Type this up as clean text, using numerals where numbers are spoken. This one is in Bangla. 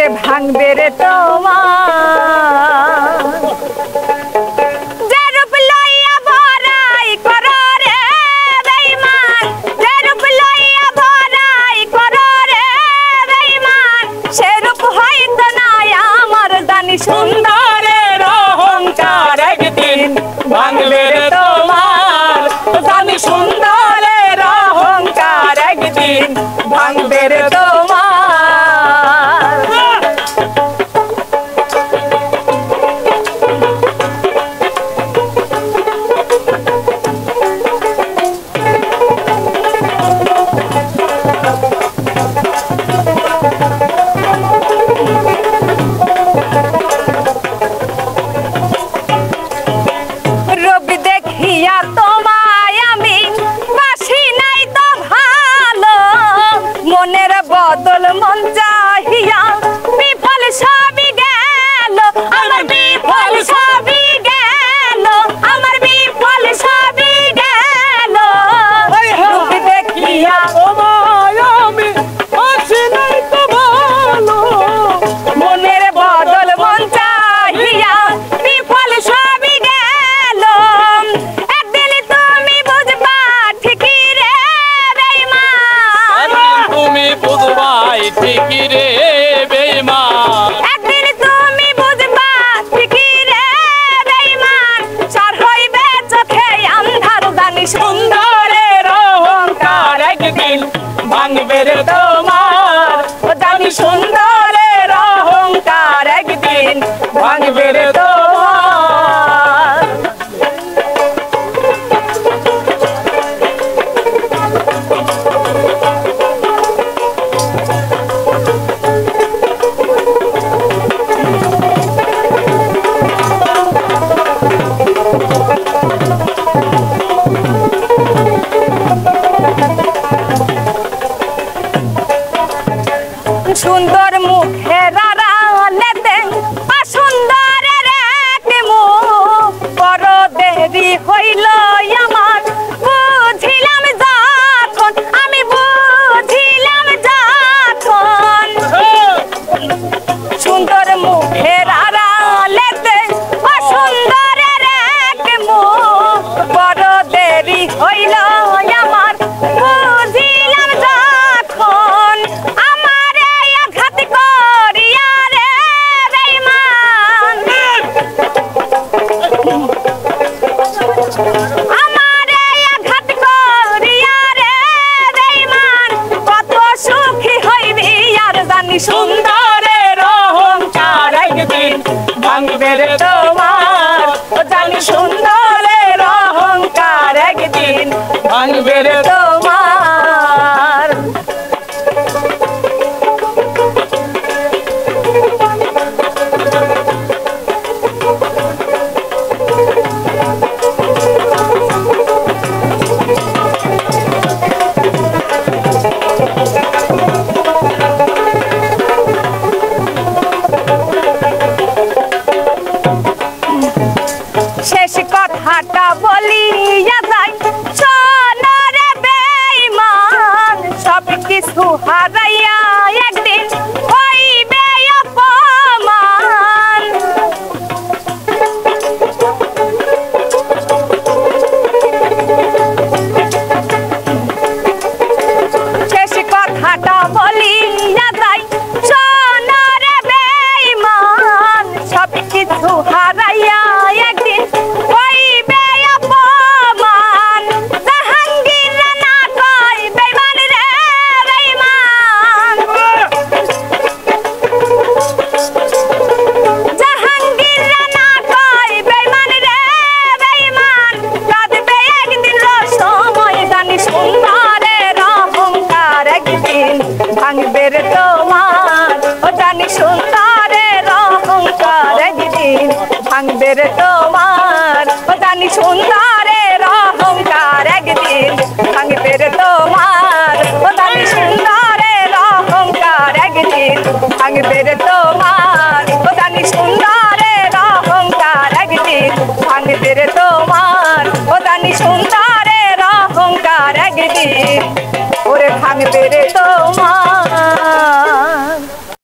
ওরে ভাঙবে রে তোমার যে রূপ লইয়া ভরাই করো রে বেঈমান, যে রূপ লইয়া ভরাই করো রে বেঈমান, সে রূপ হইতো না আমার জানি সুন্দরের অহংকার একদিন ভাঙবে রে তোমার, জানি সুন্দরের অহংকার একদিন ভাঙবে রে তোমার। রবি দেখিয়া তোমায় আমি বাসি নাই তো ভালো, মনের বদল মন চাহিয়া বিফল সবই গেল, আমার বিফল সবই গেল, আমার বিফল সবই গেল। রবি দেখিয়া তোমায় আমি বাসি নাই তো ভালো, মনের বদল মন চাহিয়া বিফল সবই গেল। একদিন তুমি বুঝবা ঠিকই রে বেঈমান, তুমি বুঝবাই ঠিকই রে বেঈমান, একদিন তুমি বুঝবা ঠিকই রে বেঈমান, সার হইবে চোখে আন্ধার জানি সুন্দরের অহংকার একদিন ভাঙবে রে তোমার, ও জানি সুন্দরের অহংকার একদিন ভাঙবে রে তোমার। সুন্দর মুখের আড়ালেতে অসুন্দরের এক মুখ, বড় দেরি হইল আমার বুঝিলাম যখন, আমি বুঝিলাম যখন। সুন্দর মুখের আড়ালেতে অসুন্দরের এক মুখ, বড় দেরি হইল আমার বুঝিলাম যখন। আমারে আঘাত করিয়া রে বেঈমান, আমারে আঘাত করিয়া রে বেঈমান, কত সুখী হইবি আর জানি সুন্দরের অহংকার একদিন ভাঙবে রে তোমার, ও জানি সুন্দরের অহংকার একদিন ভাঙবে রে তোমার। শেষ কথাটা বলিয়া যাই শোনো রে বেঈমান, সব কিছু হারাইয়া একদিন হইবে অপমান। শেষ কথাটা বলিয়া যাই শোনো রে বেঈমান, সব কিছু হারাইয়া একদিন হইবে অপমান। জাহাঙ্গীর না কই বেঈমান রে বেঈমান, জাহাঙ্গীর না কই বেঈমান রে বেঈমান, কাঁদবে একদিন সময় জানি সুন্দরের অহংকার একদিন ভাঙবে রে তোমার, ও জানি সুন্দরের অহংকার একদিন ভাঙবে রে তোমার, ও জানি সুন্দরের অহংকার একদিন ভাঙবে রে তোমার, ও জানি সুন্দরের অহংকার একদিন ভাঙবে রে তোমার, ও জানি সুন্দরের অহংকার একদিন ভাঙবে রে তোমার, ও জানি সুন্দরের অহংকার একদিন ওরে ভাঙবে রে তোমার।